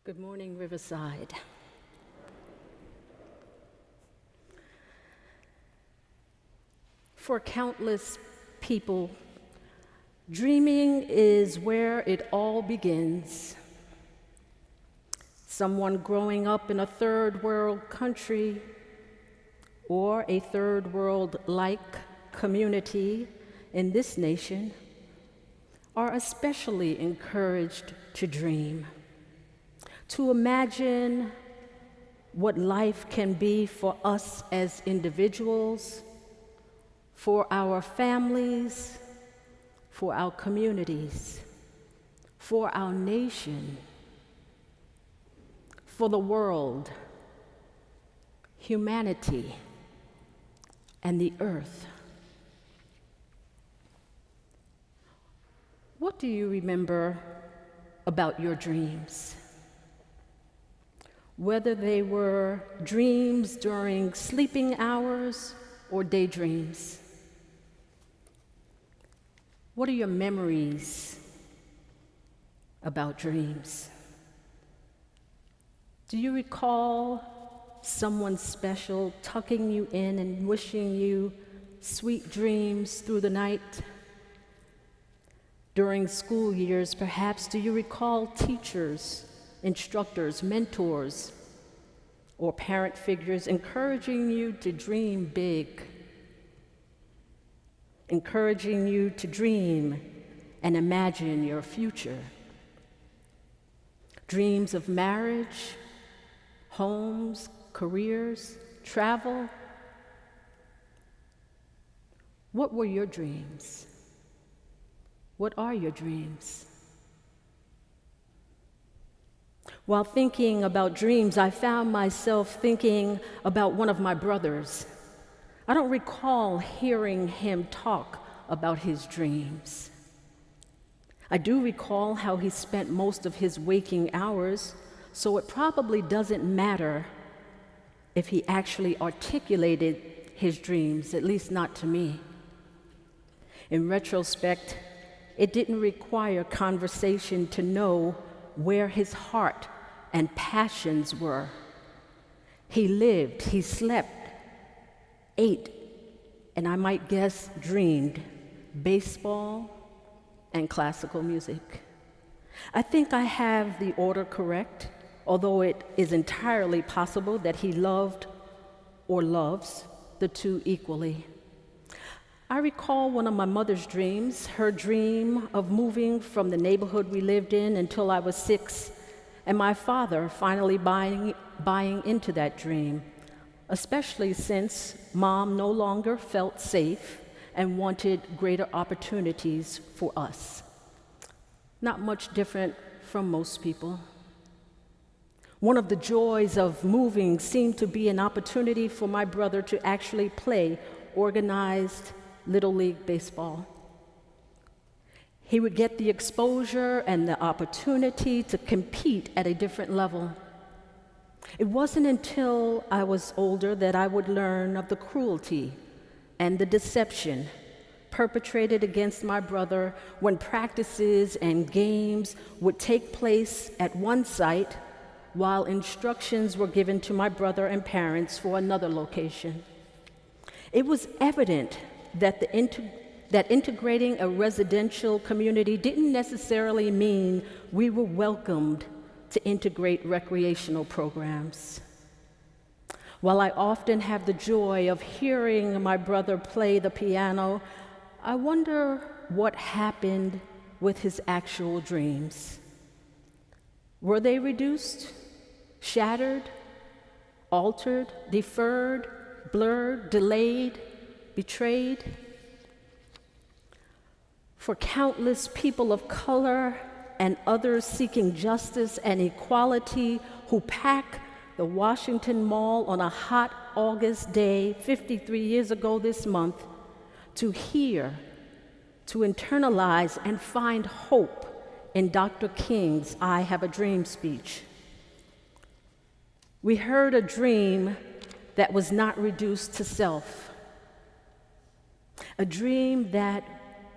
Good morning, Riverside. For countless people, dreaming is where it all begins. Someone growing up in a third world country or a third world-like community in this nation are especially encouraged to dream, to imagine what life can be for us as individuals, for our families, for our communities, for our nation, for the world, humanity, and the earth. What do you remember about your dreams? Whether they were dreams during sleeping hours or daydreams. What are your memories about dreams? Do you recall someone special tucking you in and wishing you sweet dreams through the night? During school years, perhaps, do you recall teachers, instructors, mentors, or parent figures encouraging you to dream big, encouraging you to dream and imagine your future? Dreams of marriage, homes, careers, travel. What were your dreams? What are your dreams? While thinking about dreams, I found myself thinking about one of my brothers. I don't recall hearing him talk about his dreams. I do recall how he spent most of his waking hours, so it probably doesn't matter if he actually articulated his dreams, at least not to me. In retrospect, it didn't require conversation to know where his heart and passions were. He lived, he slept, ate, and I might guess dreamed baseball and classical music. I think I have the order correct, although it is entirely possible that he loved or loves the two equally. I recall one of my mother's dreams, her dream of moving from the neighborhood we lived in until I was 6, and my father finally buying into that dream, especially since Mom no longer felt safe and wanted greater opportunities for us. Not much different from most people. One of the joys of moving seemed to be an opportunity for my brother to actually play organized Little League baseball. He would get the exposure and the opportunity to compete at a different level. It wasn't until I was older that I would learn of the cruelty and the deception perpetrated against my brother when practices and games would take place at one site while instructions were given to my brother and parents for another location. It was evident that integrating a residential community didn't necessarily mean we were welcomed to integrate recreational programs. While I often have the joy of hearing my brother play the piano, I wonder what happened with his actual dreams. Were they reduced, shattered, altered, deferred, blurred, delayed, betrayed? For countless people of color and others seeking justice and equality who pack the Washington Mall on a hot August day 53 years ago this month to hear, to internalize and find hope in Dr. King's I Have a Dream speech. We heard a dream that was not reduced to self. A dream that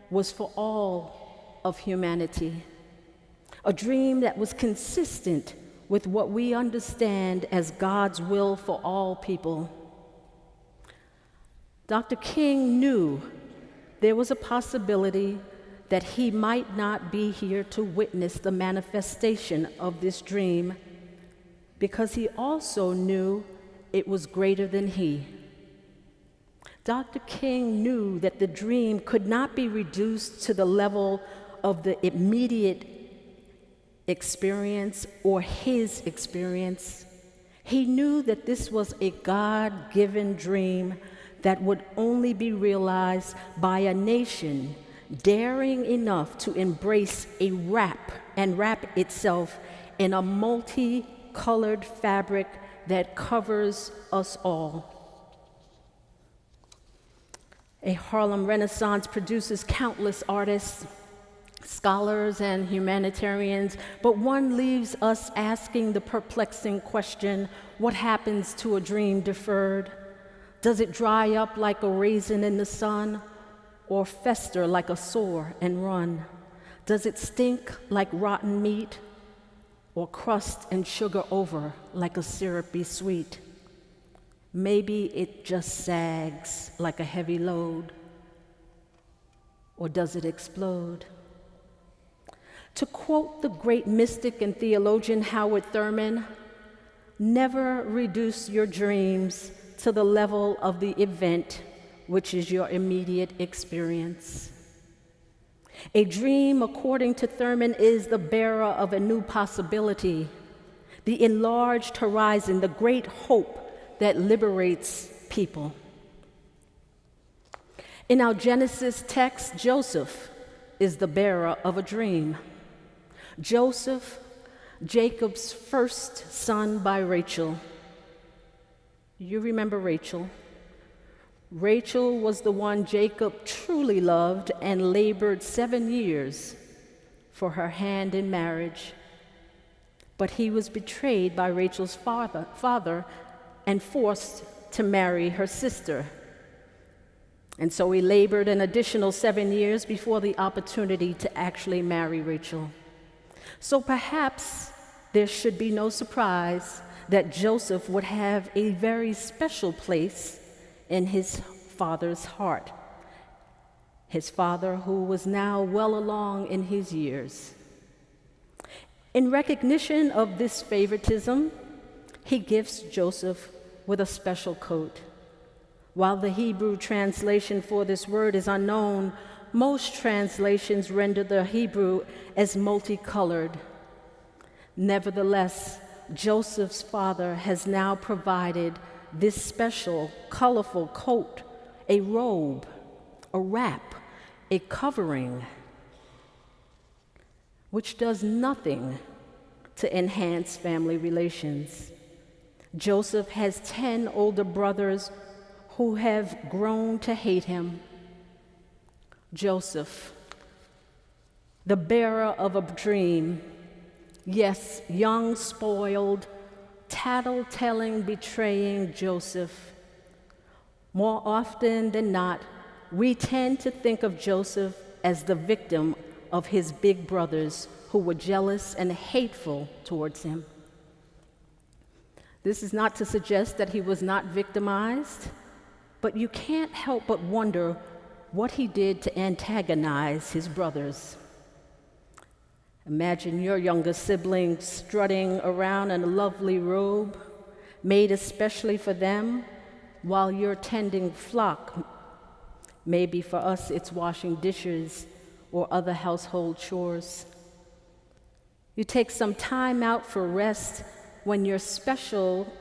was for all of humanity. A dream that was consistent with what we understand as God's will for all people. Dr. King knew there was a possibility that he might not be here to witness the manifestation of this dream, because he also knew it was greater than he. Dr. King knew that the dream could not be reduced to the level of the immediate experience or his experience. He knew that this was a God-given dream that would only be realized by a nation daring enough to embrace and wrap itself in a multicolored fabric that covers us all. A Harlem Renaissance produces countless artists, scholars, and humanitarians, but one leaves us asking the perplexing question, what happens to a dream deferred? Does it dry up like a raisin in the sun, or fester like a sore and run? Does it stink like rotten meat, or crust and sugar over like a syrupy sweet? Maybe it just sags like a heavy load, or does it explode? To quote the great mystic and theologian Howard Thurman, never reduce your dreams to the level of the event, which is your immediate experience. A dream, according to Thurman, is the bearer of a new possibility, the enlarged horizon, the great hope that liberates people. In our Genesis text, Joseph is the bearer of a dream. Joseph, Jacob's first son by Rachel. You remember Rachel. Rachel was the one Jacob truly loved and labored 7 years for her hand in marriage. But he was betrayed by Rachel's father and forced to marry her sister. And so he labored an additional 7 years before the opportunity to actually marry Rachel. So perhaps there should be no surprise that Joseph would have a very special place in his father's heart, his father who was now well along in his years. In recognition of this favoritism, he gifts Joseph with a special coat. While the Hebrew translation for this word is unknown, most translations render the Hebrew as multicolored. Nevertheless, Joseph's father has now provided this special, colorful coat, a robe, a wrap, a covering, which does nothing to enhance family relations. Joseph has 10 older brothers who have grown to hate him. Joseph, the bearer of a dream, yes, young, spoiled, tattle-telling, betraying Joseph. More often than not, we tend to think of Joseph as the victim of his big brothers who were jealous and hateful towards him. This is not to suggest that he was not victimized, but you can't help but wonder what he did to antagonize his brothers. Imagine your younger sibling strutting around in a lovely robe made especially for them while you're tending flock. Maybe for us it's washing dishes or other household chores. You take some time out for rest when your special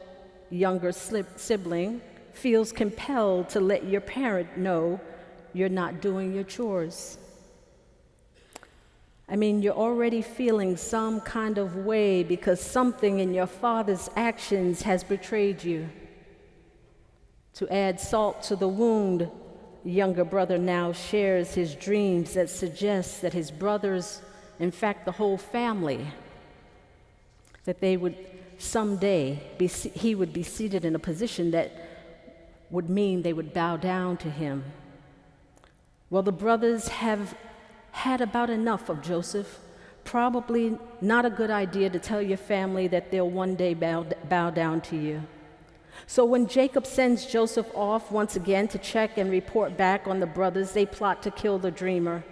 younger sibling feels compelled to let your parent know you're not doing your chores. I mean, you're already feeling some kind of way because something in your father's actions has betrayed you. To add salt to the wound, the younger brother now shares his dreams that suggest that his brothers, in fact the whole family, that they would someday he would be seated in a position that would mean they would bow down to him. Well, the brothers have had about enough of Joseph, probably not a good idea to tell your family that they'll one day bow down to you. So when Jacob sends Joseph off once again to check and report back on the brothers, they plot to kill the dreamer.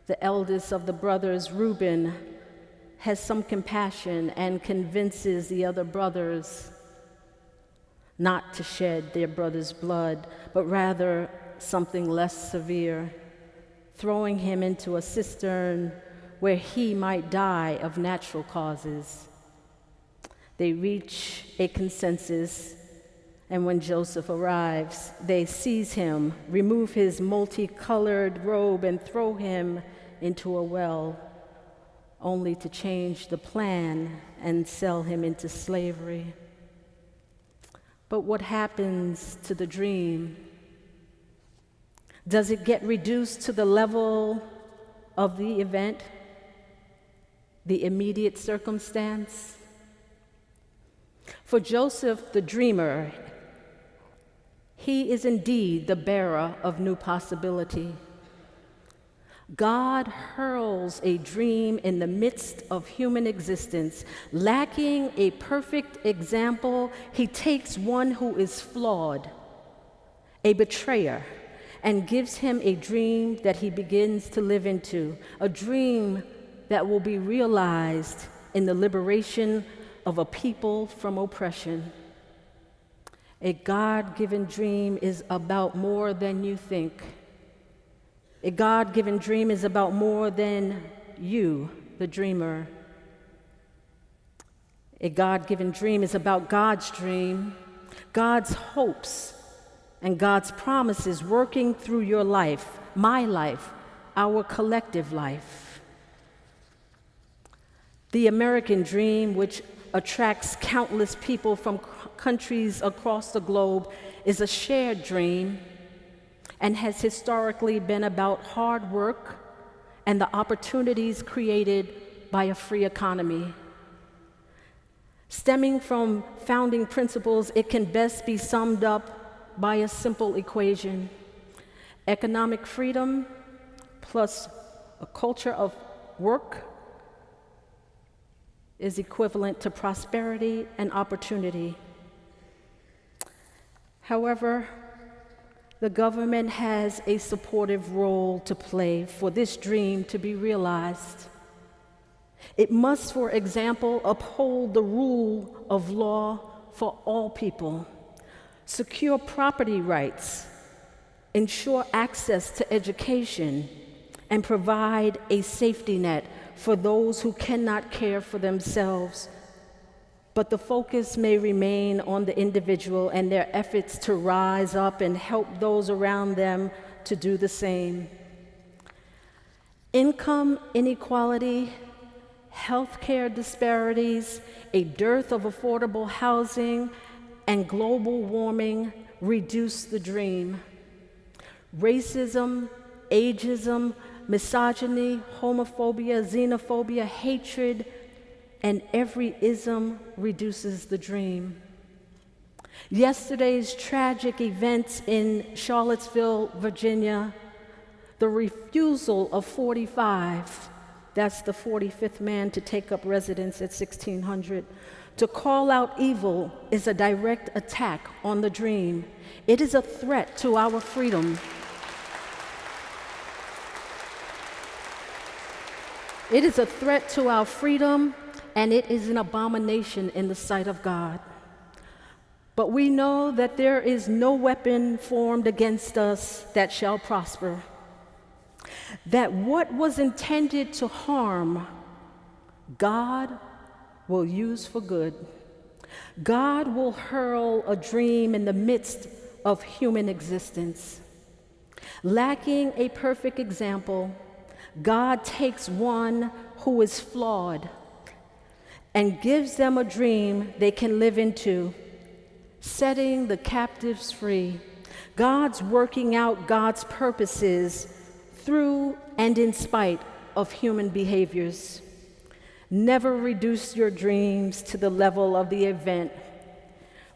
The eldest of the brothers, Reuben, has some compassion and convinces the other brothers not to shed their brother's blood, but rather something less severe, throwing him into a cistern where he might die of natural causes. They reach a consensus, and when Joseph arrives, they seize him, remove his multicolored robe, and throw him into a well, only to change the plan and sell him into slavery. But what happens to the dream? Does it get reduced to the level of the event, the immediate circumstance? For Joseph, the dreamer, he is indeed the bearer of new possibility. God hurls a dream in the midst of human existence. Lacking a perfect example, he takes one who is flawed, a betrayer, and gives him a dream that he begins to live into, a dream that will be realized in the liberation of a people from oppression. A God-given dream is about more than you think. A God-given dream is about more than you, the dreamer. A God-given dream is about God's dream, God's hopes, and God's promises working through your life, my life, our collective life. The American dream, which attracts countless people from countries across the globe, is a shared dream and has historically been about hard work and the opportunities created by a free economy. Stemming from founding principles, it can best be summed up by a simple equation: economic freedom plus a culture of work is equivalent to prosperity and opportunity. However, the government has a supportive role to play for this dream to be realized. It must, for example, uphold the rule of law for all people, secure property rights, ensure access to education, and provide a safety net for those who cannot care for themselves. But the focus may remain on the individual and their efforts to rise up and help those around them to do the same. Income inequality, healthcare disparities, a dearth of affordable housing, and global warming reduce the dream. Racism, ageism, misogyny, homophobia, xenophobia, hatred, and every ism reduces the dream. Yesterday's tragic events in Charlottesville, Virginia, the refusal of 45, that's the 45th man to take up residence at 1600, to call out evil is a direct attack on the dream. It is a threat to our freedom. It is a threat to our freedom, and it is an abomination in the sight of God. But we know that there is no weapon formed against us that shall prosper. That what was intended to harm, God will use for good. God will hurl a dream in the midst of human existence. Lacking a perfect example, God takes one who is flawed and gives them a dream they can live into, setting the captives free. God's working out God's purposes through and in spite of human behaviors. Never reduce your dreams to the level of the event,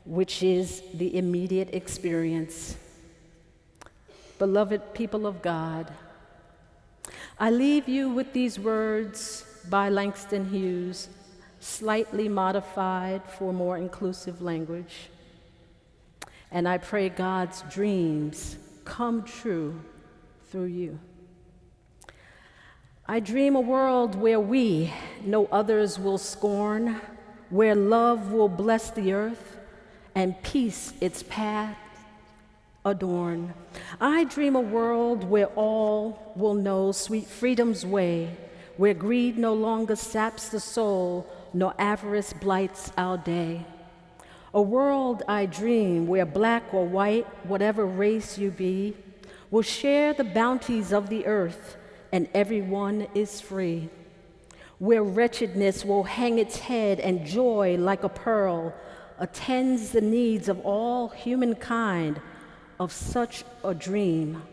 which is the immediate experience. Beloved people of God, I leave you with these words by Langston Hughes, slightly modified for more inclusive language. And I pray God's dreams come true through you. I dream a world where we, no others will scorn, where love will bless the earth and peace its path adorn. I dream a world where all will know sweet freedom's way, where greed no longer saps the soul, nor avarice blights our day. A world I dream where black or white, whatever race you be, will share the bounties of the earth and everyone is free. Where wretchedness will hang its head and joy like a pearl attends the needs of all humankind. Of such a dream,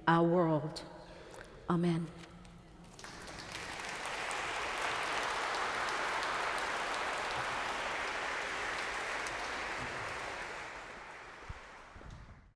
our world. Amen.